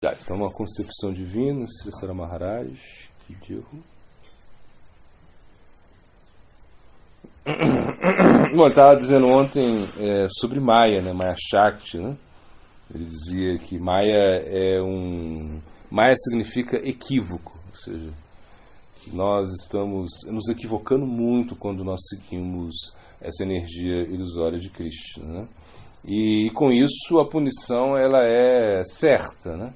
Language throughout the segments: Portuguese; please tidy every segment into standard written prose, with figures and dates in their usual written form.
Então, uma concepção divina, Sri Sara Maharaj, que digo. Bom, eu estava dizendo ontem sobre Maya, né? Maya Shakti, né? Ele dizia que Maya Maya significa equívoco, ou seja, que nós estamos nos equivocando muito quando nós seguimos essa energia ilusória de Krishna, né? E com isso a punição ela é certa, né?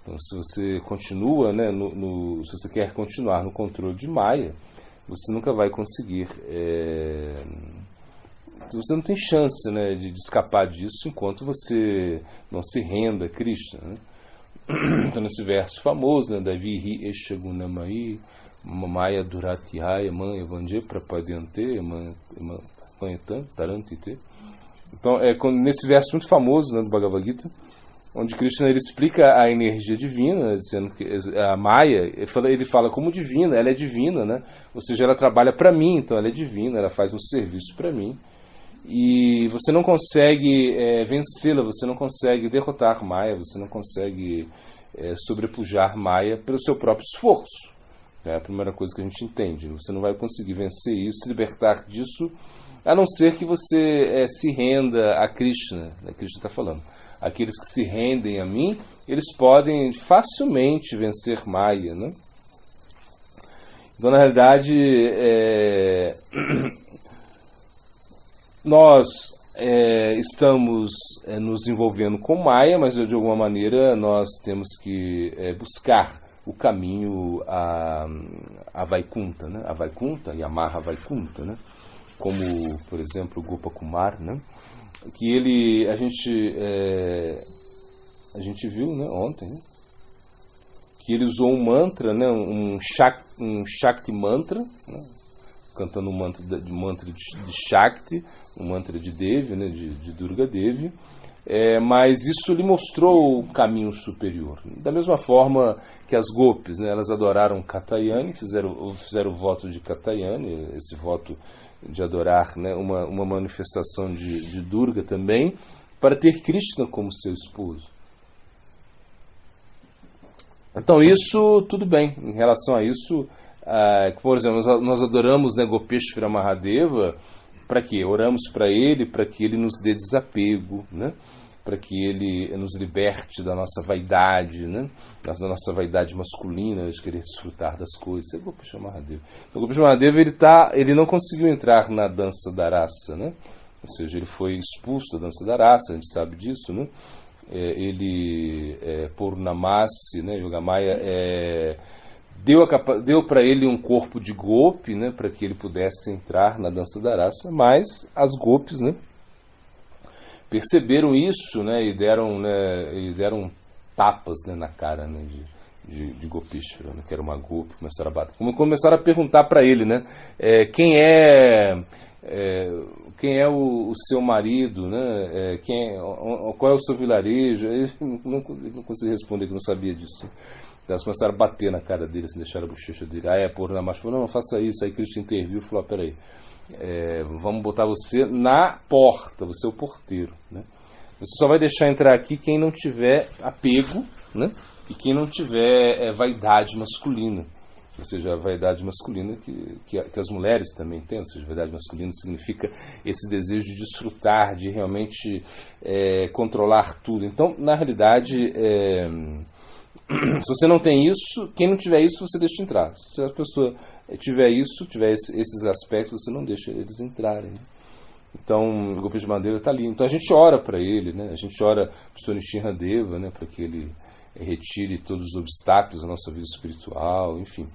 Então, se você continua, né, se você quer continuar no controle de Maya, você nunca vai conseguir. Você não tem chance, né, de escapar disso enquanto você não se renda a Krishna, né? Então, nesse verso famoso, né, Davihi Eshagunamai Maya Duratihaya Man Evanje Prapadyante Manyetan Tarantite. Então, nesse verso muito famoso, né, do Bhagavad Gita, onde Krishna ele explica a energia divina, dizendo que a Maya, ele fala como divina, ela é divina, né? Ou seja, ela trabalha para mim, então ela é divina, ela faz um serviço para mim. E você não consegue vencê-la, você não consegue derrotar Maya, você não consegue sobrepujar Maya pelo seu próprio esforço. É a primeira coisa que a gente entende. Você não vai conseguir vencer isso, se libertar disso, a não ser que você se renda a Krishna. Krishna está falando. Aqueles que se rendem a mim, eles podem facilmente vencer Maya, né? Então, na realidade, nós estamos nos envolvendo com Maya, mas de alguma maneira nós temos que buscar o caminho a Vaikunta, né? A Vaikunta e a Maha Vaikunta, né? Como, por exemplo, o Gopakumar, né? Que a gente viu, né, ontem, né, que ele usou um mantra, né, um Shakti mantra, né, cantando um mantra de Shakti, um mantra de Devi, né, de Durga Devi, mas isso lhe mostrou o caminho superior. Da mesma forma que as gopis, né, elas adoraram Katyayani, fizeram o voto de Katyayani, esse voto de adorar, né, uma manifestação de Durga também, para ter Krishna como seu esposo. Então isso, tudo bem. Em relação a isso, por exemplo, nós adoramos, né, Gopeshvara Mahadeva, para quê? Oramos para ele, para que ele nos dê desapego, né? Para que ele nos liberte da nossa vaidade, né? Da nossa vaidade masculina, de querer desfrutar das coisas. Isso é Gopeshvara Mahadeva. Então, Gopeshvara Mahadeva ele não conseguiu entrar na dança da raça, né? Ou seja, ele foi expulso da dança da raça, a gente sabe disso, né? Purnamasi, né? Yogamaya deu para ele um corpo de gopi, né? Para que ele pudesse entrar na dança da raça, mas as gopis, né, perceberam isso, né, e deram tapas, né, na cara, né, de Gopeshvara, né, que era uma gopi, começaram a perguntar para ele, né, quem é o seu marido, né, qual é o seu vilarejo. Ele não conseguia responder, que não sabia disso. Então elas começaram a bater na cara dele, assim, deixaram a bochecha dele. Purnamasi falou, não faça isso. Aí Cristo interviu e falou, peraí, vamos botar você na porta, você é o porteiro, né? Você só vai deixar entrar aqui quem não tiver apego, né? E quem não tiver vaidade masculina. Ou seja, a vaidade masculina que as mulheres também têm. Ou seja, vaidade masculina significa esse desejo de desfrutar, de realmente controlar tudo. Então, na realidade, se você não tem isso, quem não tiver isso, você deixa entrar. Se a pessoa tiver esses aspectos, você não deixa eles entrarem, né? Então, o Gopeshvara Mahadeva está ali. Então a gente ora para ele, né? A gente ora para o Sr. Nrsimhadeva, né? Para que ele retire todos os obstáculos da nossa vida espiritual, enfim.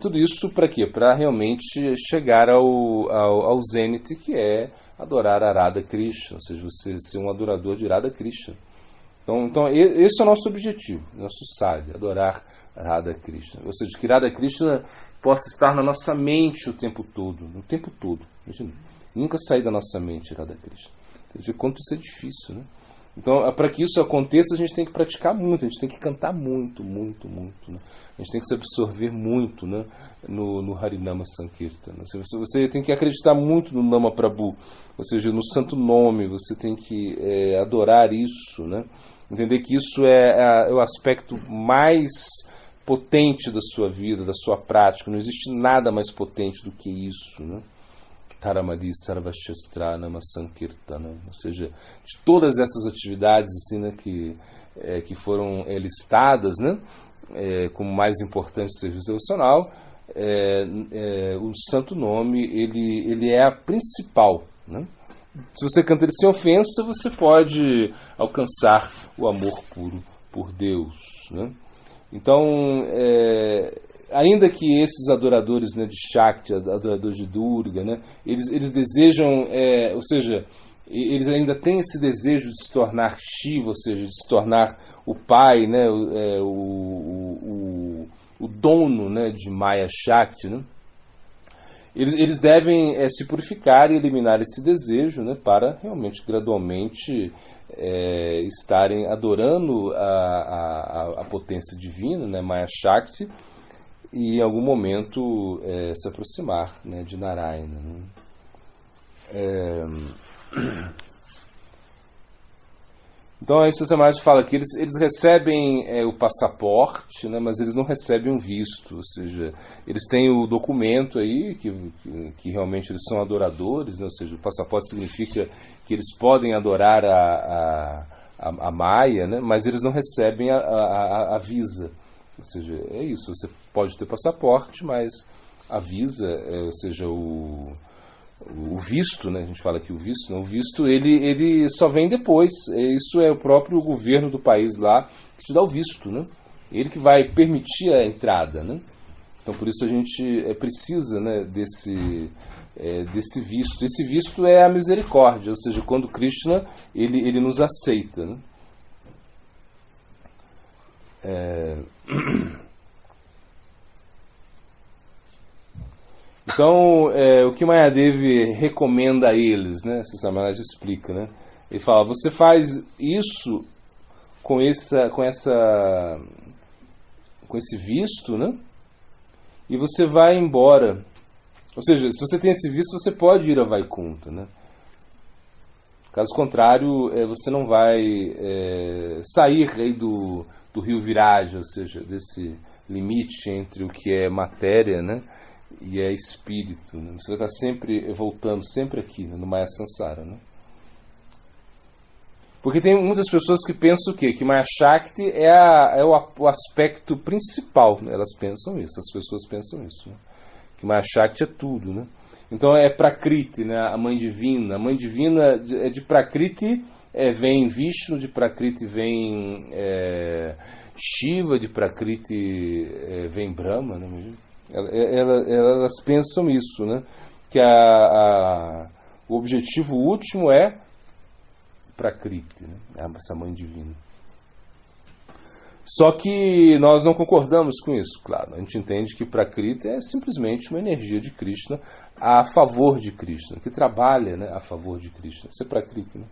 Tudo isso para quê? Para realmente chegar ao zênite, que é adorar a Radha Krishna, ou seja, você ser um adorador de Radha Krishna. Então esse é o nosso objetivo, nosso sadhya, adorar Radha Krishna. Ou seja, que Radha Krishna possa estar na nossa mente o tempo todo. Imagina, nunca sair da nossa mente Radha Krishna. Você vê quanto isso é difícil, né? Então, para que isso aconteça, a gente tem que praticar muito, a gente tem que cantar muito, muito, muito, né? A gente tem que se absorver muito, né, no Harinama Sankirtana. Você tem que acreditar muito no Nama Prabhu, ou seja, no santo nome, você tem que adorar isso, né? Entender que isso é o aspecto mais potente da sua vida, da sua prática. Não existe nada mais potente do que isso, né? Taramadi Sarvashastrana Sankirtana. Ou seja, de todas essas atividades assim, né, que foram listadas, né, como mais importante do serviço devocional, o Santo Nome ele é a principal, né? Se você canta ele sem ofensa, você pode alcançar o amor puro por Deus, né? Então, ainda que esses adoradores, né, de Shakti, adoradores de Durga, né, eles desejam, ou seja, eles ainda têm esse desejo de se tornar Shiva, ou seja, de se tornar o pai, né, o dono, né, de Maya Shakti, né? Eles devem se purificar e eliminar esse desejo, né, para realmente, gradualmente, estarem adorando a potência divina, né, Maya Shakti, e em algum momento se aproximar, né, de Narayana, né? Então a Sri Maharaj fala que eles recebem o passaporte, né, mas eles não recebem um visto, ou seja, eles têm o documento aí que realmente eles são adoradores, né, ou seja, o passaporte significa que eles podem adorar a Maya, né, mas eles não recebem a visa, ou seja, é isso, você pode ter passaporte, mas a visa, ou seja, o visto, né? A gente fala aqui o visto, não, o visto ele só vem depois. Isso é o próprio governo do país lá que te dá o visto, né? Ele que vai permitir a entrada, né? Então por isso a gente precisa, né, desse visto. Esse visto é a misericórdia, ou seja, quando Krishna ele nos aceita, né? Então, o que Mahadevi recomenda a eles, né? Sri Maharaj explica, né? Ele fala: você faz isso com esse visto, né? E você vai embora. Ou seja, se você tem esse visto, você pode ir a Vaikunta, né? Caso contrário, você não vai sair aí do rio Viraja, ou seja, desse limite entre o que é matéria, né, e é espírito, né? Você vai estar sempre voltando, sempre aqui, né, no Maya Sansara, né? Porque tem muitas pessoas que pensam o quê? Que Maya Shakti é o aspecto principal, né? Elas pensam isso, as pessoas pensam isso, né? Que Maya Shakti é tudo, né? Então é Prakriti, né? A mãe divina. A mãe divina de Prakriti vem Vishnu, de Prakriti vem Shiva, de Prakriti vem Brahma, né? Elas pensam isso, né? Que o objetivo último é Prakriti, né? Essa mãe divina. Só que nós não concordamos com isso, claro. A gente entende que Prakriti é simplesmente uma energia de Krishna a favor de Krishna, que trabalha, né, a favor de Krishna. Isso é Prakriti, né?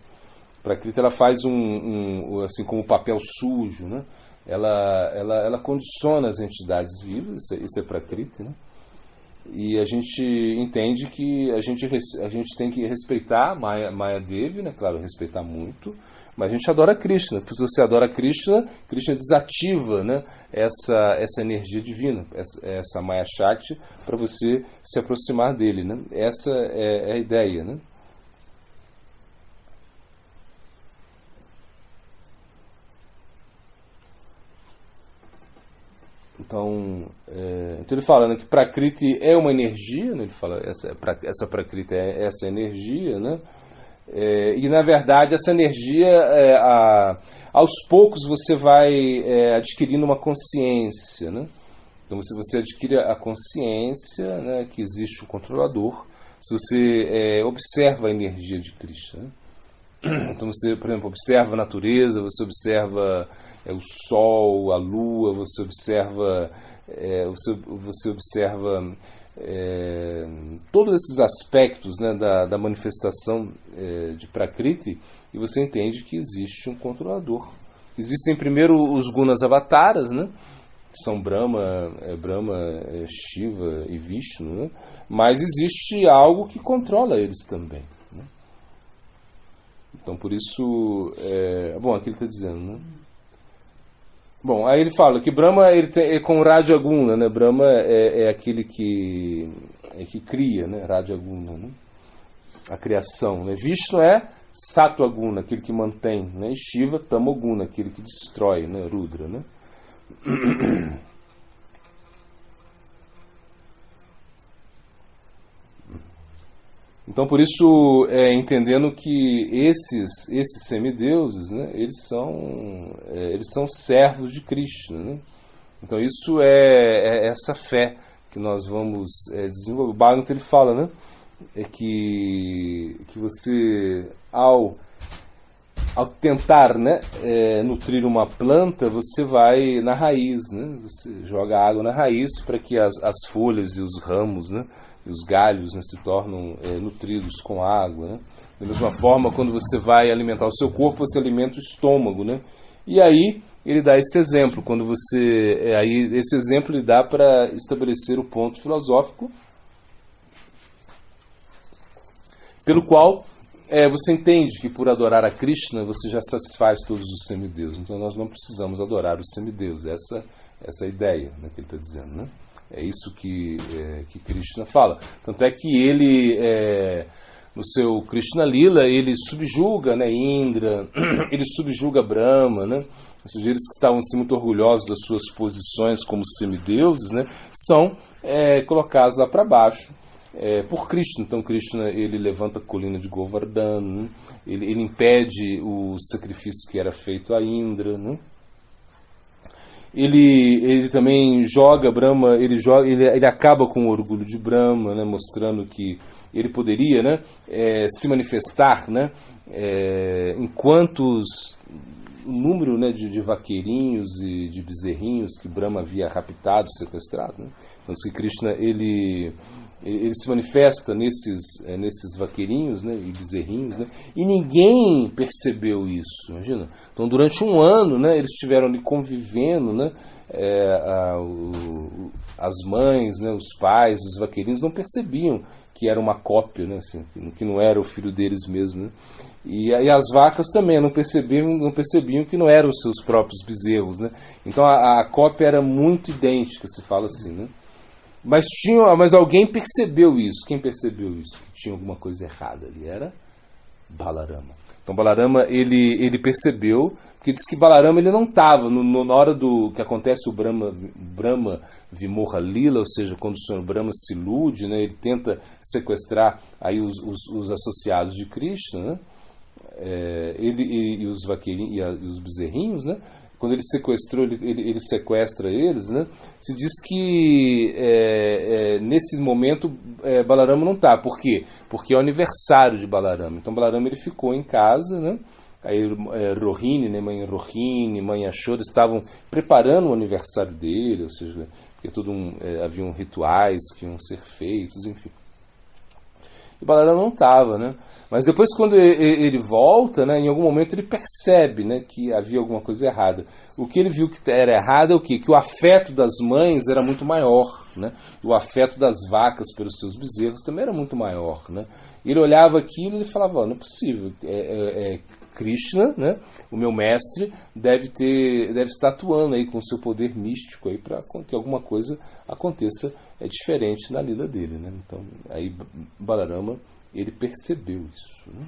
Prakriti, ela faz assim como o papel sujo, né? Ela condiciona as entidades vivas, isso é Prakriti, né? E a gente entende que a gente tem que respeitar Maya Devi, né? Claro, respeitar muito, mas a gente adora Krishna, porque se você adora Krishna, Krishna desativa, né, essa energia divina, essa Maya Shakti, para você se aproximar dele, né? Essa é a ideia, né? Então ele fala, né, que Prakriti é uma energia, né? Ele fala essa Prakriti é essa energia, né? E na verdade essa energia aos poucos você vai adquirindo uma consciência, né? Então você adquire a consciência, né, que existe o controlador, se você observa a energia de Krishna, né? Então você, por exemplo, observa a natureza, você observa o sol, a lua, você observa todos esses aspectos, né, da manifestação de Prakriti, e você entende que existe um controlador. Existem primeiro os gunas avataras, né, que são Brahma, Shiva e Vishnu, né, mas existe algo que controla eles também. Então por isso, bom, aqui ele está dizendo, né? Bom, aí ele fala que Brahma é com Rajaguna, né? Brahma é aquele que cria, né? Rajaguna, né? A criação, né? Vishnu é Sattva-guna, aquele que mantém, né? E Shiva, Tamoguna, aquele que destrói, né? Rudra, né? Então, por isso, entendendo que esses semideuses, né, eles são servos de Krishna, né? Então, isso é essa fé que nós vamos desenvolver. O Bhagavatam ele fala, né, que você, ao tentar, né, nutrir uma planta, você vai na raiz, né? Você joga água na raiz para que as folhas e os ramos, né, e os galhos, né, se tornam nutridos com água, né? Da mesma forma, quando você vai alimentar o seu corpo, você alimenta o estômago, né? E aí ele dá esse exemplo, quando você aí esse exemplo ele dá para estabelecer o ponto filosófico pelo qual você entende que por adorar a Krishna você já satisfaz todos os semideuses. Então nós não precisamos adorar os semideuses. Essa é a ideia, né, que ele está dizendo, né? É isso que Krishna fala. Tanto é que ele, no seu Krishna Lila, ele subjuga, né, Indra, ele subjuga Brahma, né? Ou seja, eles que estavam assim, muito orgulhosos das suas posições como semideuses, né, são colocados lá para baixo por Krishna. Então Krishna ele levanta a colina de Govardhana, né? Ele impede o sacrifício que era feito a Indra, né? Ele também joga Brahma, ele acaba com o orgulho de Brahma, né, mostrando que ele poderia, né, se manifestar, né, enquanto o número, né, de vaqueirinhos e de bezerrinhos que Brahma havia raptado, sequestrado, né? Então, se Krishna ele se manifesta nesses vaqueirinhos, né, e bezerrinhos, né, e ninguém percebeu isso, imagina. Então, durante um ano, né, eles estiveram ali convivendo, né, as mães, né, os pais, os vaqueirinhos não percebiam que era uma cópia, né, assim, que não era o filho deles mesmo, né. E as vacas também não percebiam que não eram os seus próprios bezerros, né. Então a cópia era muito idêntica, se fala assim, né. Mas alguém percebeu isso. Quem percebeu isso? Que tinha alguma coisa errada ali. Era Balarama. Então Balarama ele percebeu, porque diz que Balarama ele não estava na hora do que acontece o Brahma Vimoha Lila, ou seja, quando o Senhor Brahma se ilude, né, ele tenta sequestrar aí os associados de Krishna, né, e os vaqueirinhos e os bezerrinhos, né. Quando ele sequestrou, ele sequestra eles, né? Se diz que nesse momento Balarama não está. Por quê? Porque é o aniversário de Balarama. Então Balarama ele ficou em casa, né? Aí Rohini, né? Mãe Rohini, mãe Yashoda estavam preparando o aniversário dele, ou seja, porque haviam rituais que iam ser feitos, enfim. E Balarama não estava, né? Mas depois, quando ele volta, né, em algum momento ele percebe, né, que havia alguma coisa errada. O que ele viu que era errado é o quê? Que o afeto das mães era muito maior, né? O afeto das vacas pelos seus bezerros também era muito maior, né? Ele olhava aquilo e ele falava, não é possível, Krishna, né, o meu mestre, deve estar atuando aí com o seu poder místico aí para que alguma coisa aconteça diferente na lila dele, né? Então aí Balarama ele percebeu isso, né?